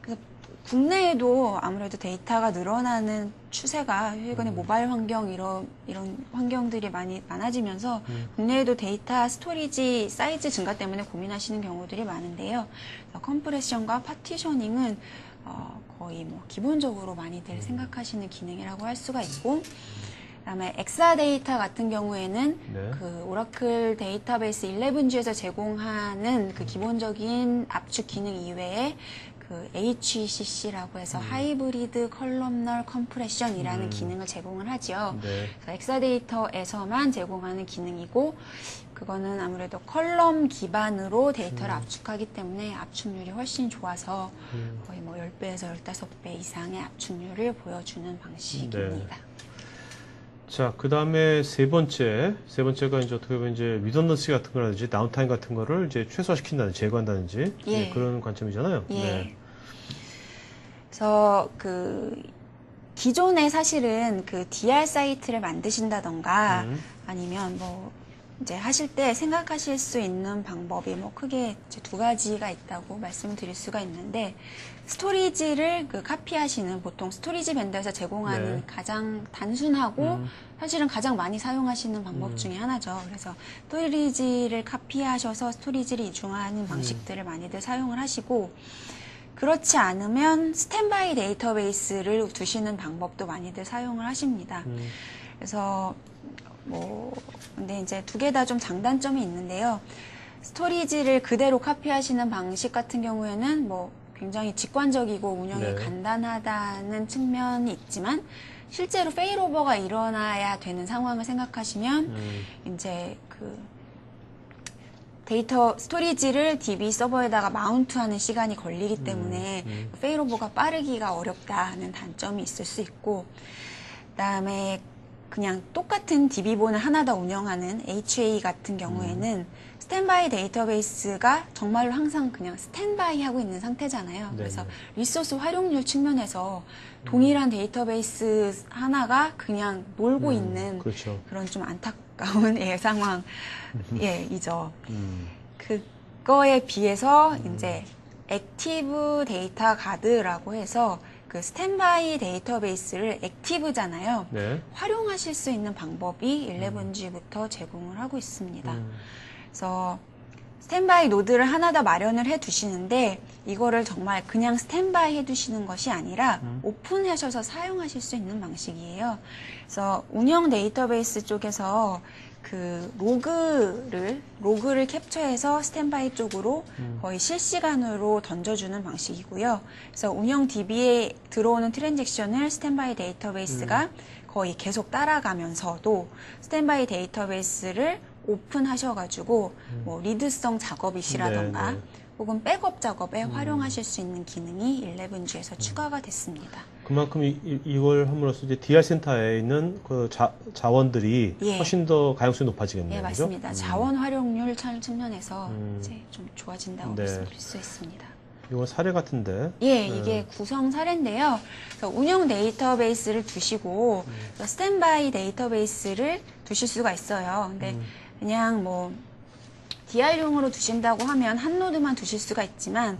그래서 국내에도 아무래도 데이터가 늘어나는 추세가 최근에 모바일 환경 이런 환경들이 많아지면서 국내에도 데이터 스토리지 사이즈 증가 때문에 고민하시는 경우들이 많은데요. 컴프레션과 파티셔닝은 거의 뭐 기본적으로 많이들 생각하시는 기능이라고 할 수가 있고, 그다음에 엑사데이터 같은 경우에는 네. 그 오라클 데이터베이스 11G에서 제공하는 그 기본적인 압축 기능 이외에 그 HCC라고 해서 하이브리드 컬럼널 컴프레션이라는 기능을 제공을 하죠. 네. 그래서 엑사데이터에서만 제공하는 기능이고, 그거는 아무래도 컬럼 기반으로 데이터를 압축하기 때문에 압축률이 훨씬 좋아서 거의 뭐 10배에서 15배 이상의 압축률을 보여주는 방식입니다. 자, 그 다음에 세 번째가 이제 어떻게 보면 이제 리던던시 같은 거라든지 다운타임 같은 거를 이제 최소화시킨다든지 제거한다든지 예. 네, 그런 관점이잖아요. 예. 네. 그래서 그 기존에 사실은 그 DR 사이트를 만드신다던가 아니면 뭐 이제 하실 때 생각하실 수 있는 방법이 뭐 크게 이제 두 가지가 있다고 말씀을 드릴 수가 있는데, 스토리지를 그 카피하시는 보통 스토리지 벤더에서 제공하는 네. 가장 단순하고 사실은 가장 많이 사용하시는 방법 중에 하나죠. 그래서 스토리지를 카피하셔서 스토리지를 이중화하는 방식들을 많이들 사용을 하시고, 그렇지 않으면 스탠바이 데이터베이스를 두시는 방법도 많이들 사용을 하십니다. 그래서 뭐 근데 이제 두 개 다 좀 장단점이 있는데요. 스토리지를 그대로 카피하시는 방식 같은 경우에는 뭐 굉장히 직관적이고 운영이 네. 간단하다는 측면이 있지만, 실제로 페일오버가 일어나야 되는 상황을 생각하시면 이제 그 데이터 스토리지를 DB 서버에다가 마운트하는 시간이 걸리기 때문에 페일오버가 빠르기가 어렵다는 단점이 있을 수 있고, 그다음에 그냥 똑같은 DB본을 하나 더 운영하는 HA 같은 경우에는 스탠바이 데이터베이스가 정말로 항상 그냥 스탠바이 하고 있는 상태잖아요. 그래서 리소스 활용률 측면에서 동일한 데이터베이스 하나가 그냥 놀고 있는 그렇죠. 그런 좀 안타까운 상황이죠. 그거에 비해서 이제 액티브 데이터 가드라고 해서 그 스탠바이 데이터베이스를 액티브잖아요. 네. 활용하실 수 있는 방법이 11G부터 제공을 하고 있습니다. 그래서 스탠바이 노드를 하나 더 마련을 해 두시는데 이거를 정말 그냥 스탠바이 해 두시는 것이 아니라 오픈하셔서 사용하실 수 있는 방식이에요. 그래서 운영 데이터베이스 쪽에서 그 로그를 캡처해서 스탠바이 쪽으로 거의 실시간으로 던져주는 방식이고요. 그래서 운영 DB에 들어오는 트랜잭션을 스탠바이 데이터베이스가 거의 계속 따라가면서도 스탠바이 데이터베이스를 오픈하셔가지고 뭐 리드성 작업이시라던가 네, 네. 혹은 백업 작업에 활용하실 수 있는 기능이 11G에서 추가가 됐습니다. 그만큼 이걸 함으로써 이제 DR 센터에 있는 그 자원들이 예. 훨씬 더 가용성이 높아지겠네요. 예, 그죠? 맞습니다. 자원 활용률 측면에서 이제 좀 좋아진다고 네. 말씀드릴 수 있습니다. 이건 사례 같은데. 예, 이게 구성 사례인데요. 그래서 운영 데이터베이스를 두시고 스탠바이 데이터베이스를 두실 수가 있어요. 근데 그냥 뭐 DR용으로 두신다고 하면 한 노드만 두실 수가 있지만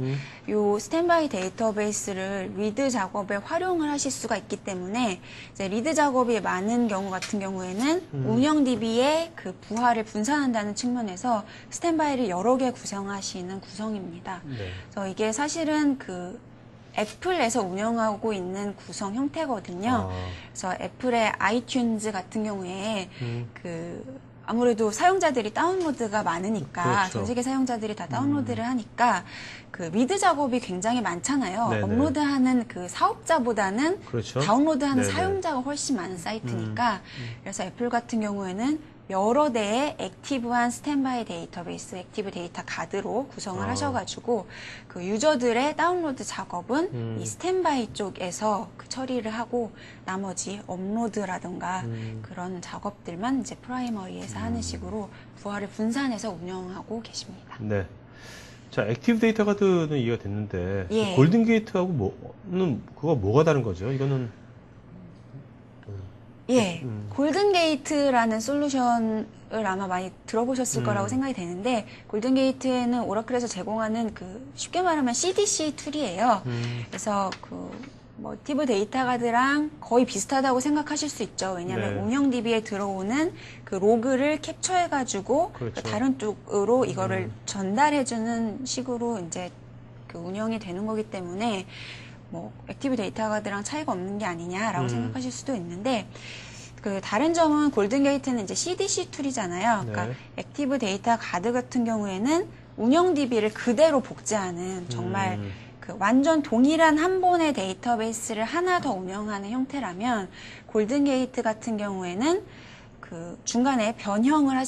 요 스탠바이 데이터베이스를 리드 작업에 활용을 하실 수가 있기 때문에 이제 리드 작업이 많은 경우 같은 경우에는 운영 DB의 그 부하를 분산한다는 측면에서 스탠바이를 여러 개 구성하시는 구성입니다. 네. 그래서 이게 사실은 그 애플에서 운영하고 있는 구성 형태거든요. 그래서 애플의 아이튠즈 같은 경우에 그 아무래도 사용자들이 다운로드가 많으니까 그렇죠. 전 세계 사용자들이 다 다운로드를 하니까 그 리드 작업이 굉장히 많잖아요. 네네. 업로드하는 그 사업자보다는 그렇죠. 다운로드하는 네네. 사용자가 훨씬 많은 사이트니까 그래서 애플 같은 경우에는 여러 대의 액티브한 스탠바이 데이터베이스, 액티브 데이터 가드로 구성을 하셔가지고 그 유저들의 다운로드 작업은 이 스탠바이 쪽에서 그 처리를 하고 나머지 업로드라든가 그런 작업들만 이제 프라이머리에서 하는 식으로 부하를 분산해서 운영하고 계십니다. 네. 자, 액티브 데이터 가드는 이해가 됐는데 예. 골든 게이트하고 뭐는 그거 뭐가 다른 거죠? 이거는 예, 골든 게이트라는 솔루션을 아마 많이 들어보셨을 거라고 생각이 되는데 골든 게이트는 오라클에서 제공하는 그 쉽게 말하면 CDC 툴이에요. 그래서 그 멀티브 데이터 가드랑 거의 비슷하다고 생각하실 수 있죠. 왜냐하면 네. 운영 DB에 들어오는 그 로그를 캡처해가지고 그렇죠. 다른 쪽으로 이거를 전달해주는 식으로 이제 그 운영이 되는 거기 때문에 뭐 액티브 데이터 가드랑 차이가 없는 게 아니냐라고 생각하실 수도 있는데 그 다른 점은 골든 게이트는 이제 CDC 툴이잖아요. 그러니까 네. 액티브 데이터 가드 같은 경우에는 운영 DB를 그대로 복제하는 정말 그 완전 동일한 한 번의 데이터베이스를 하나 더 운영하는 형태라면 골든 게이트 같은 경우에는 그 중간에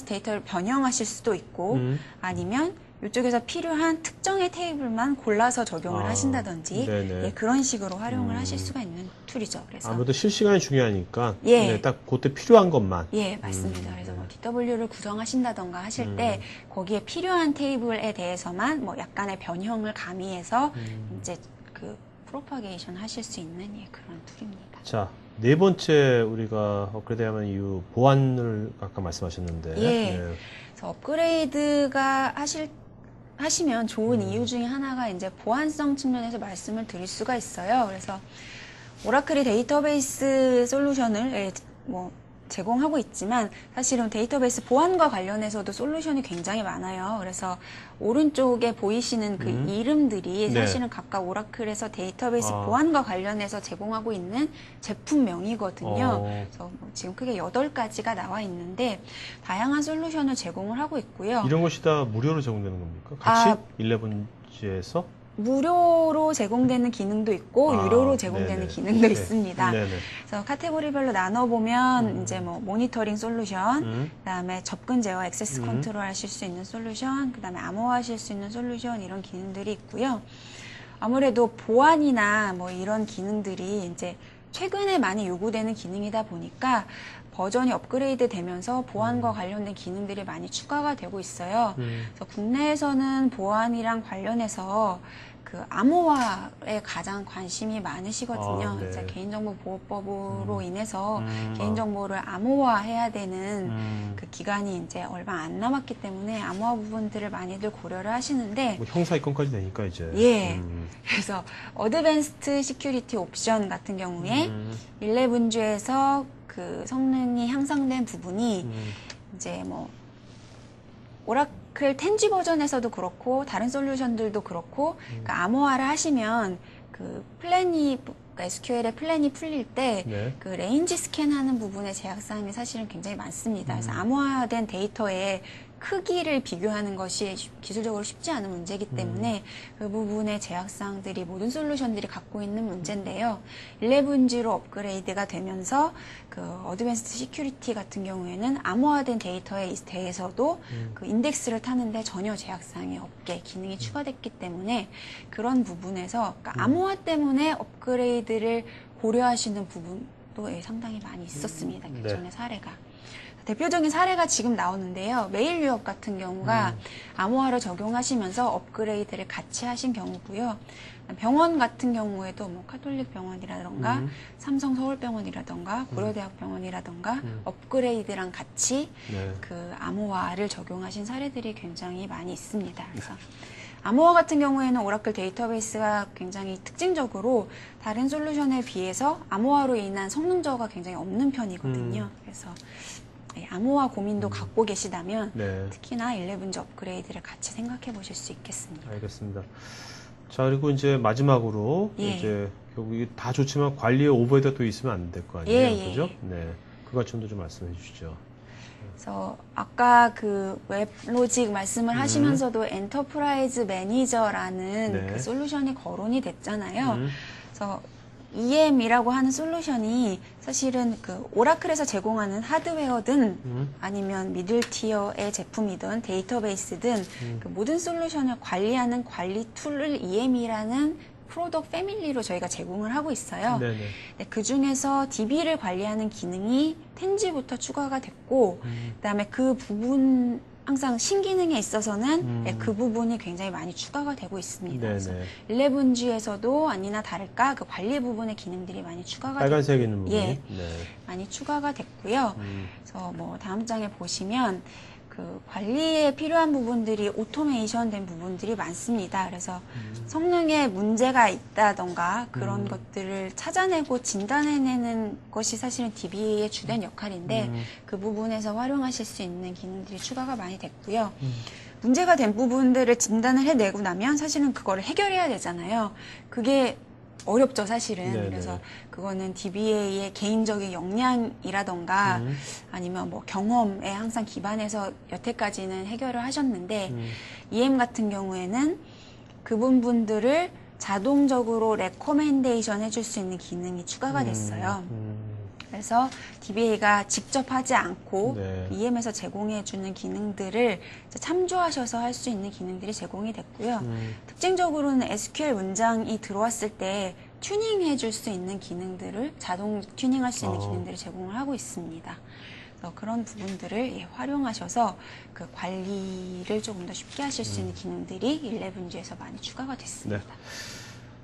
데이터를 변형하실 수도 있고 아니면 이쪽에서 필요한 특정의 테이블만 골라서 적용을 하신다든지 네네. 예, 그런 식으로 활용을 하실 수가 있는 툴이죠. 그래서 아무래도 실시간이 중요하니까 예. 네, 딱 그때 필요한 것만. 예, 맞습니다. 그래서 뭐 DW를 구성하신다던가 하실 때 거기에 필요한 테이블에 대해서만 뭐 약간의 변형을 가미해서 이제 그 프로파게이션 하실 수 있는 예, 그런 툴입니다. 자, 네 번째 우리가 업그레이드하면 이유 보안을 아까 말씀하셨는데. 예. 네. 그래서 업그레이드가 하시면 좋은 이유 중에 하나가 이제 보안성 측면에서 말씀을 드릴 수가 있어요. 그래서 오라클이 데이터베이스 솔루션을 뭐 제공하고 있지만 사실은 데이터베이스 보안과 관련해서도 솔루션이 굉장히 많아요. 그래서 오른쪽에 보이시는 그 이름들이 네. 사실은 각각 오라클에서 데이터베이스 아. 보안과 관련해서 제공하고 있는 제품명이거든요. 그래서 뭐 지금 크게 8가지가 나와 있는데 다양한 솔루션을 제공을 하고 있고요. 이런 것이 다 무료로 제공되는 겁니까? 같이 아. 11G에서? 무료로 제공되는 기능도 있고 유료로 제공되는 네네. 기능도 네. 있습니다. 네네. 그래서 카테고리별로 나눠보면 이제 뭐 모니터링 솔루션, 그다음에 접근 제어, 액세스 컨트롤 하실 수 있는 솔루션, 그다음에 암호화하실 수 있는 솔루션 이런 기능들이 있고요. 아무래도 보안이나 뭐 이런 기능들이 이제 최근에 많이 요구되는 기능이다 보니까 버전이 업그레이드 되면서 보안과 관련된 기능들이 많이 추가가 되고 있어요. 그래서 국내에서는 보안이랑 관련해서 그 암호화에 가장 관심이 많으시거든요. 아, 네. 이제 개인정보보호법으로 인해서 개인정보를 암호화해야 되는 그 기간이 이제 얼마 안 남았기 때문에 암호화 부분들을 많이들 고려를 하시는데 뭐 형사 입건까지 되니까 이제. 예. 그래서 어드밴스드 시큐리티 옵션 같은 경우에 11주에서 그 성능이 향상된 부분이 이제 뭐 오라클 텐지 버전에서도 그렇고 다른 솔루션들도 그렇고 그 암호화를 하시면 그 플랜이 SQL의 플랜이 풀릴 때 네. 그 레인지 스캔하는 부분의 제약사항이 사실은 굉장히 많습니다. 그래서 암호화된 데이터의 크기를 비교하는 것이 기술적으로 쉽지 않은 문제이기 때문에 그 부분의 제약사항들이 모든 솔루션들이 갖고 있는 문제인데요. 11G로 업그레이드가 되면서 그 어드밴스드 시큐리티 같은 경우에는 암호화된 데이터에 대해서도 그 인덱스를 타는데 전혀 제약사항이 없게 기능이 추가됐기 때문에 그런 부분에서 그러니까 암호화 때문에 업그레이드를 고려하시는 부분도 상당히 많이 있었습니다. 기존의 사례가. 대표적인 사례가 지금 나오는데요. 메일 유업 같은 경우가 암호화를 적용하시면서 업그레이드를 같이 하신 경우고요. 병원 같은 경우에도 뭐 카톨릭 병원이라던가 삼성 서울병원이라던가 고려대학병원이라던가 업그레이드랑 같이 네. 그 암호화를 적용하신 사례들이 굉장히 많이 있습니다. 그래서 암호화 같은 경우에는 오라클 데이터베이스가 굉장히 특징적으로 다른 솔루션에 비해서 암호화로 인한 성능 저하가 굉장히 없는 편이거든요. 그래서 암호화 고민도 갖고 계시다면 네. 특히나 11G 업그레이드를 같이 생각해 보실 수 있겠습니다. 알겠습니다. 자, 그리고 이제 마지막으로 예. 이제 결국 이게 다 좋지만 관리에 오버헤드가 또 있으면 안 될 거 아니에요. 예, 그죠? 네. 그 관점도 좀 말씀해 주시죠. 그래서 아까 그 웹로직 말씀을 하시면서도 엔터프라이즈 매니저라는 네. 그 솔루션이 거론이 됐잖아요. 그래서 EM이라고 하는 솔루션이 사실은 그 오라클에서 제공하는 하드웨어든 아니면 미들 티어의 제품이든 데이터베이스든 그 모든 솔루션을 관리하는 관리 툴을 EM이라는 프로덕트 패밀리로 저희가 제공을 하고 있어요. 네네. 네, 그 중에서 DB를 관리하는 기능이 텐지부터 추가가 됐고, 그다음에 그 부분 항상 신기능에 있어서는 네, 그 부분이 굉장히 많이 추가가 되고 있습니다. 그래서 네네. 11G에서도 아니나 다를까 그 관리 부분의 기능들이 많이 추가가 빨간색 있는 부분이. 예. 네. 많이 추가가 됐고요. 그래서 뭐 다음 장에 보시면 그 관리에 필요한 부분들이 오토메이션 된 부분들이 많습니다. 그래서 성능에 문제가 있다던가 그런 것들을 찾아내고 진단해내는 것이 사실은 DBA의 주된 역할인데 그 부분에서 활용하실 수 있는 기능들이 추가가 많이 됐고요. 문제가 된 부분들을 진단을 해내고 나면 사실은 그거를 해결해야 되잖아요. 그게 어렵죠, 사실은. 네네. 그래서 그거는 DBA의 개인적인 역량이라던가 아니면 뭐 경험에 항상 기반해서 여태까지는 해결을 하셨는데 EM 같은 경우에는 그 부분들을 자동적으로 레코멘데이션 해줄 수 있는 기능이 추가가 됐어요. 그래서 DBA가 직접 하지 않고 네. EM에서 제공해주는 기능들을 이제 참조하셔서 할 수 있는 기능들이 제공이 됐고요. 특징적으로는 SQL 문장이 들어왔을 때 튜닝해줄 수 있는 기능들을 자동 튜닝할 수 있는 기능들을 제공을 하고 있습니다. 그래서 그런 부분들을 예, 활용하셔서 그 관리를 조금 더 쉽게 하실 수 있는 기능들이 11G에서 많이 추가가 됐습니다. 네.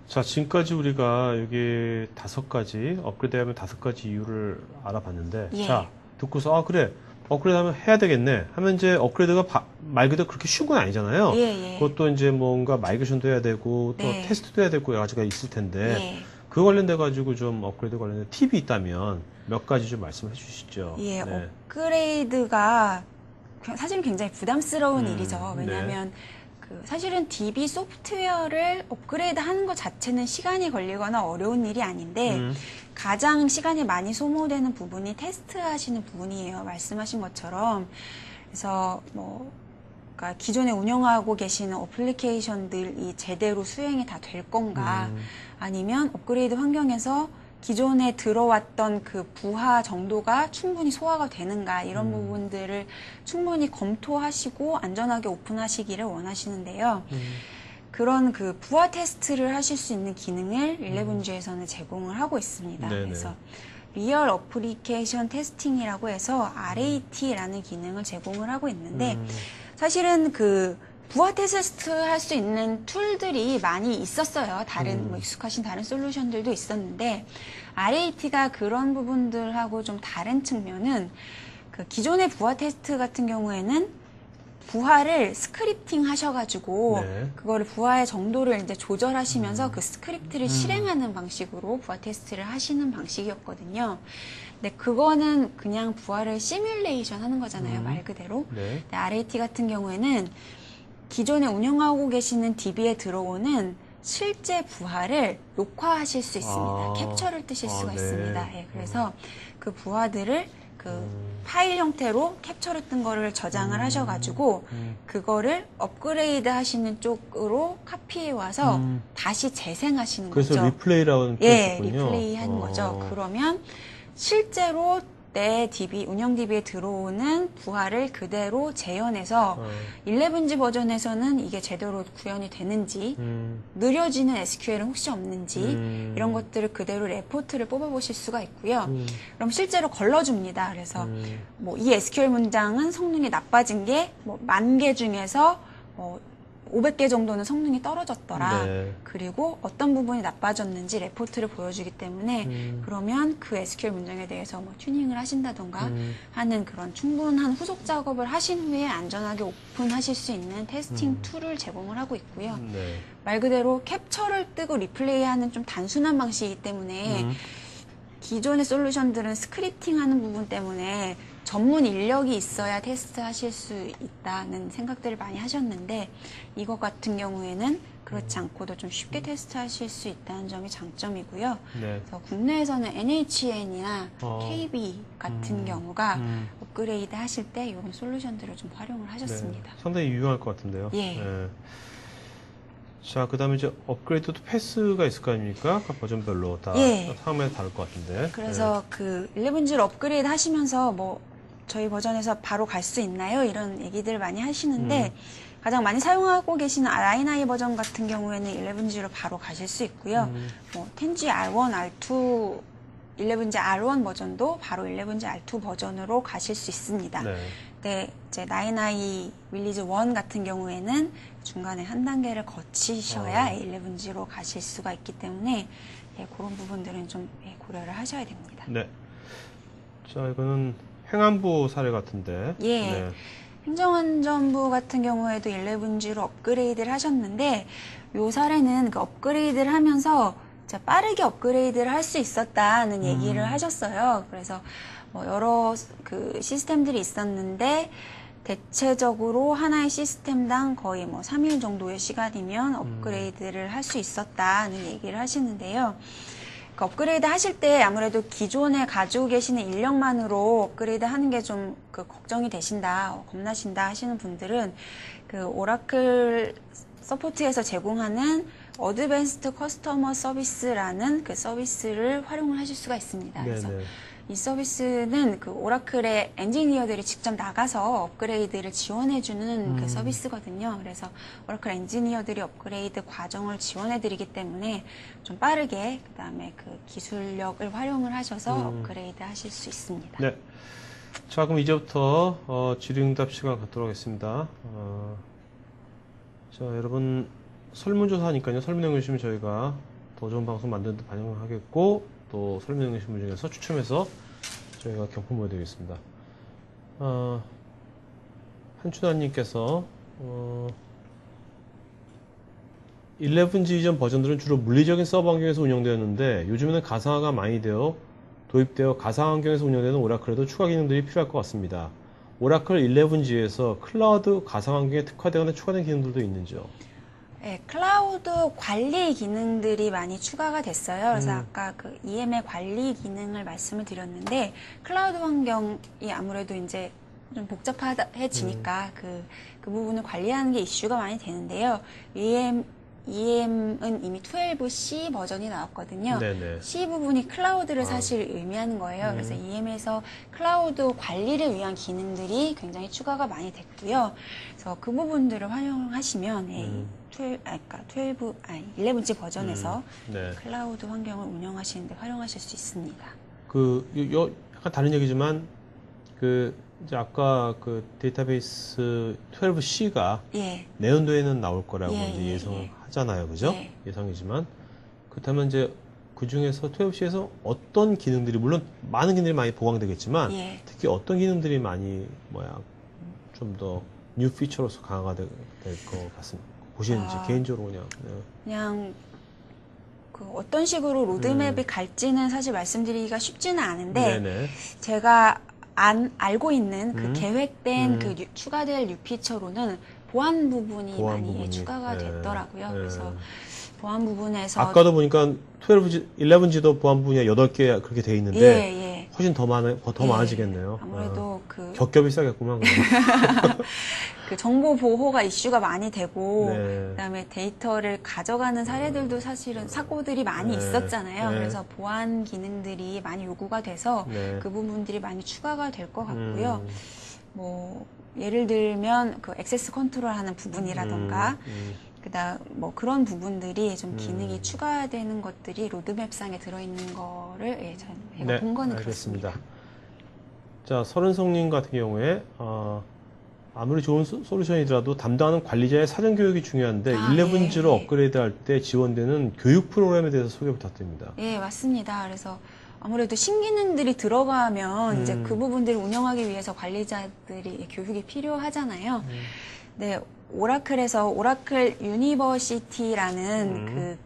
자, 지금까지 우리가 여기 5가지, 업그레이드하면 5가지 이유를 알아봤는데, 예. 자, 듣고서, 아, 그래, 업그레이드 하면 해야 되겠네. 하면 이제 업그레이드가 말 그대로 그렇게 쉬운 건 아니잖아요. 예, 예. 그것도 이제 뭔가 마이그레이션도 해야 되고, 또 네. 테스트도 해야 되고, 여러 가지가 있을 텐데, 예. 그 관련돼가지고 좀 업그레이드 관련된 팁이 있다면 몇 가지 좀 말씀해 주시죠. 예, 네. 업그레이드가 사실 굉장히 부담스러운 일이죠. 네. 왜냐하면 그 사실은 DB 소프트웨어를 업그레이드 하는 것 자체는 시간이 걸리거나 어려운 일이 아닌데 가장 시간이 많이 소모되는 부분이 테스트하시는 부분이에요. 말씀하신 것처럼. 그래서 뭐 그러니까 기존에 운영하고 계시는 어플리케이션들이 제대로 수행이 다 될 건가 아니면 업그레이드 환경에서 기존에 들어왔던 그 부하 정도가 충분히 소화가 되는가 이런 부분들을 충분히 검토하시고 안전하게 오픈하시기를 원하시는데요. 그런 그 부하 테스트를 하실 수 있는 기능을 11G에서는 제공을 하고 있습니다. 네네. 그래서 리얼 어플리케이션 테스팅이라고 해서 RAT라는 기능을 제공을 하고 있는데 사실은 그 부하 테스트 할 수 있는 툴들이 많이 있었어요. 다른 뭐 익숙하신 다른 솔루션들도 있었는데 RAT가 그런 부분들하고 좀 다른 측면은 그 기존의 부하 테스트 같은 경우에는 부하를 스크립팅 하셔가지고 네. 그거를 부하의 정도를 이제 조절하시면서 그 스크립트를 실행하는 방식으로 부하 테스트를 하시는 방식이었거든요. 근데 그거는 그냥 부하를 시뮬레이션 하는 거잖아요, 말 그대로. 네. 근데 RAT 같은 경우에는 기존에 운영하고 계시는 DB에 들어오는 실제 부하를 녹화하실 수 있습니다. 아. 캡처를 뜨실 수가 네. 있습니다. 예, 그래서 그 부하들을 그 파일 형태로 캡처를 뜬 거를 저장을 하셔가지고 그거를 업그레이드 하시는 쪽으로 카피해 와서 다시 재생하시는 그래서 거죠. 리플레이라는 예, 표현이군요. 리플레이 하는 거죠. 그러면 실제로 내 DB, 운영 DB에 들어오는 부하를 그대로 재현해서 11G 버전에서는 이게 제대로 구현이 되는지, 느려지는 SQL은 혹시 없는지, 이런 것들을 그대로 레포트를 뽑아보실 수가 있고요. 그럼 실제로 걸러줍니다. 그래서 뭐 이 SQL 문장은 성능이 나빠진 게 뭐 10,000개 중에서 500개 정도는 성능이 떨어졌더라. 네. 그리고 어떤 부분이 나빠졌는지 레포트를 보여주기 때문에 그러면 그 SQL 문장에 대해서 뭐 튜닝을 하신다던가 하는 그런 충분한 후속 작업을 하신 후에 안전하게 오픈하실 수 있는 테스팅 툴을 제공을 하고 있고요. 네. 말 그대로 캡처를 뜨고 리플레이하는 좀 단순한 방식이기 때문에 기존의 솔루션들은 스크립팅하는 부분 때문에 전문 인력이 있어야 테스트 하실 수 있다는 생각들을 많이 하셨는데 이것 같은 경우에는 그렇지 않고도 좀 쉽게 테스트 하실 수 있다는 점이 장점이고요. 네. 그래서 국내에서는 NHN이나 KB 같은 경우가 음. 업그레이드 하실 때 이런 솔루션들을 좀 활용을 하셨습니다. 네. 상당히 유용할 것 같은데요. 예. 네. 자, 그 다음에 이제 업그레이드도 패스가 있을 거 아닙니까? 각 버전별로 다 예. 상황마다 다를 것 같은데. 그래서 그 11G를 업그레이드 하시면서 뭐 저희 버전에서 바로 갈 수 있나요? 이런 얘기들 많이 하시는데 가장 많이 사용하고 계시는 라인I 버전 같은 경우에는 11G로 바로 가실 수 있고요. 뭐 10G R1, R2, 11G R1 버전도 바로 11G R2 버전으로 가실 수 있습니다. 네. 네, 이제 9i 릴리즈 1 같은 경우에는 중간에 한 단계를 거치셔야 11G로 가실 수가 있기 때문에 예, 그런 부분들은 좀 예, 고려를 하셔야 됩니다. 네. 자, 이거는 행안부 사례 같은데. 예. 네. 행정안전부 같은 경우에도 11G로 업그레이드를 하셨는데 요 사례는 그 업그레이드를 하면서 진짜 빠르게 업그레이드를 할 수 있었다는 얘기를 하셨어요. 그래서 뭐 여러 그 시스템들이 있었는데 대체적으로 하나의 시스템당 거의 뭐 3일 정도의 시간이면 업그레이드를 할 수 있었다는 얘기를 하시는데요. 그 업그레이드 하실 때 아무래도 기존에 가지고 계시는 인력만으로 업그레이드 하는 게 좀 그 걱정이 되신다, 겁나신다 하시는 분들은 그 오라클 서포트에서 제공하는 어드밴스드 커스터머 서비스라는 그 서비스를 활용을 하실 수가 있습니다. 그래서 네네. 이 서비스는 그 오라클의 엔지니어들이 직접 나가서 업그레이드를 지원해주는 그 서비스거든요. 그래서 오라클 엔지니어들이 업그레이드 과정을 지원해드리기 때문에 좀 빠르게 그 다음에 그 기술력을 활용을 하셔서 업그레이드 하실 수 있습니다. 네. 자, 그럼 이제부터 질의응답 시간 갖도록 하겠습니다. 자, 여러분 설문조사니까요. 설문해 주시면 저희가 더 좋은 방송 만드는 데 반영하겠고 또 설명해 주신 분 중에서 추첨해서 저희가 경품 보여드리겠습니다. 한춘하님께서 11G 이전 버전들은 주로 물리적인 서버 환경에서 운영되었는데 요즘에는 가상화가 많이 도입되어 가상 환경에서 운영되는 오라클에도 추가 기능들이 필요할 것 같습니다. 오라클 11G에서 클라우드 가상 환경에 특화되거나 추가된 기능들도 있는지요? 네, 클라우드 관리 기능들이 많이 추가가 됐어요. 그래서 아까 그 EM의 관리 기능을 말씀을 드렸는데, 클라우드 환경이 아무래도 이제 좀 복잡해지니까 그 부분을 관리하는 게 이슈가 많이 되는데요. EM은 이미 12C 버전이 나왔거든요. 네네. C 부분이 클라우드를 사실 의미하는 거예요. 그래서 EM에서 클라우드 관리를 위한 기능들이 굉장히 추가가 많이 됐고요. 그래서 그 부분들을 활용하시면 11G 버전에서 네. 클라우드 환경을 운영하시는데 활용하실 수 있습니다. 약간 다른 얘기지만, 이제 아까 데이터베이스 12C가 예. 내년도에는 나올 거라고 예, 이제 예, 예상하잖아요. 그죠? 예. 예상이지만. 그렇다면 이제 그 중에서 12C에서 어떤 기능들이, 물론 많은 기능들이 많이 보강되겠지만, 예. 특히 어떤 기능들이 많이, 좀 더 뉴 피처로서 강화가 될 것 같습니다. 보시는지, 개인적으로 그냥. 네. 그냥 어떤 식으로 로드맵이 갈지는 사실 말씀드리기가 쉽지는 않은데 네네. 제가 알고 있는 그 계획된 추가될 뉴 피처로는 보안 부분이 추가가 됐더라고요. 그래서 보안 부분에서 아까도 보니까 11G도 보안 부분이 8개 그렇게 돼 있는데 훨씬 더 많아지겠네요. 아무래도 겹겹이 싸겠구만. 그 정보 보호가 이슈가 많이 되고 네. 그다음에 데이터를 가져가는 사례들도 사실은 사고들이 많이 있었잖아요. 그래서 보안 기능들이 많이 요구가 돼서 그 부분들이 많이 추가가 될 것 같고요. 뭐 예를 들면 그 액세스 컨트롤하는 부분이라던가 그다음 뭐 그런 부분들이 좀 기능이 추가되는 것들이 로드맵상에 들어있는 거를 제가 본 거는 알겠습니다. 그렇습니다. 자, 서른성님 같은 경우에 아무리 좋은 솔루션이더라도 담당하는 관리자의 사전 교육이 중요한데 11G로 업그레이드할 때 지원되는 교육 프로그램에 대해서 소개 부탁드립니다. 예, 맞습니다. 그래서 아무래도 신기능들이 들어가면 이제 그 부분들을 운영하기 위해서 관리자들이 교육이 필요하잖아요. 네, 오라클에서 오라클 유니버시티라는 그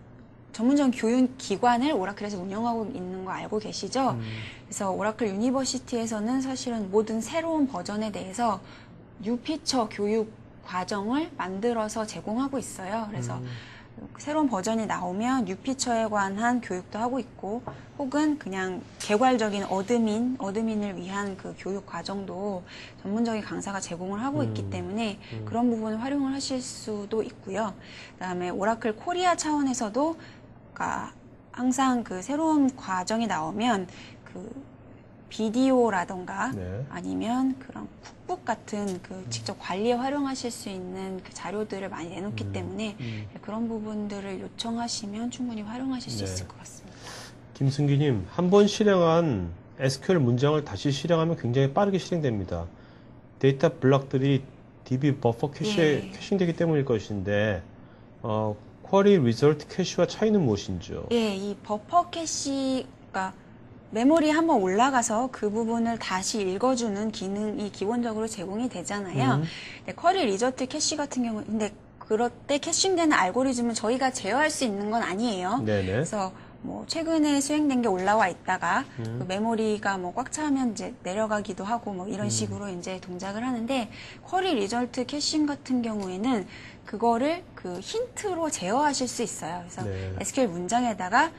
전문적인 교육 기관을 오라클에서 운영하고 있는 거 알고 계시죠? 그래서 오라클 유니버시티에서는 사실은 모든 새로운 버전에 대해서 뉴피처 교육 과정을 만들어서 제공하고 있어요. 그래서 새로운 버전이 나오면 뉴피처에 관한 교육도 하고 있고 혹은 그냥 개괄적인 어드민을 위한 그 교육 과정도 전문적인 강사가 제공을 하고 있기 때문에 그런 부분을 활용을 하실 수도 있고요. 그다음에 오라클 코리아 차원에서도 그러니까 항상 그 새로운 과정이 나오면 그 비디오라던가 아니면 그런 쿡북 같은 그 직접 관리에 활용하실 수 있는 그 자료들을 많이 내놓기 때문에 그런 부분들을 요청하시면 충분히 활용하실 수 있을 것 같습니다. 김승기님, 한 번 실행한 SQL 문장을 다시 실행하면 굉장히 빠르게 실행됩니다. 데이터 블록들이 DB 버퍼 캐시에 캐싱되기 때문일 것인데 쿼리 리절트 캐시와 차이는 무엇인지요? 예, 이 버퍼 캐시가 메모리에 한번 올라가서 그 부분을 다시 읽어주는 기능이 기본적으로 제공이 되잖아요. 쿼리 리저트 캐시 같은 경우는 근데 그럴 때 캐싱되는 알고리즘은 저희가 제어할 수 있는 건 아니에요. 그래서 뭐 최근에 수행된 게 올라와 있다가 그 메모리가 뭐 꽉 차면 이제 내려가기도 하고 뭐 이런 식으로 이제 동작을 하는데 쿼리 리절트 캐싱 같은 경우에는 그거를 그 힌트로 제어하실 수 있어요. 그래서 SQL 문장에다가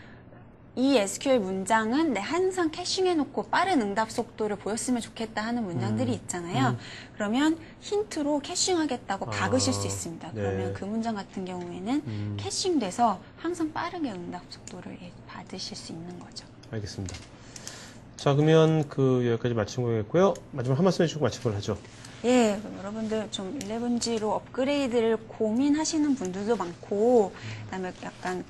이 SQL 문장은 항상 캐싱해놓고 빠른 응답 속도를 보였으면 좋겠다 하는 문장들이 있잖아요. 그러면 힌트로 캐싱하겠다고 박으실 수 있습니다. 그러면 그 문장 같은 경우에는 캐싱돼서 항상 빠르게 응답 속도를 받으실 수 있는 거죠. 알겠습니다. 자, 그러면 여기까지 마치고 가겠고요. 마지막 한 말씀 해주시고 마치도록 하죠. 예, 그럼 여러분들 좀 11G로 업그레이드를 고민하시는 분들도 많고, 그다음에 약간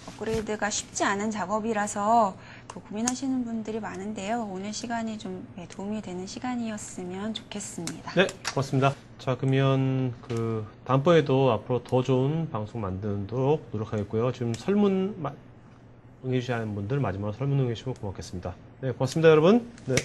업그레이드가 쉽지 않은 작업이라서 고민하시는 분들이 많은데요. 오늘 시간이 좀 도움이 되는 시간이었으면 좋겠습니다. 네, 고맙습니다. 자, 그러면 다음번에도 앞으로 더 좋은 방송 만드도록 노력하겠고요. 지금 설문 응해주시는 분들 마지막으로 설문 응해주시면 고맙겠습니다. 네, 고맙습니다, 여러분. 네.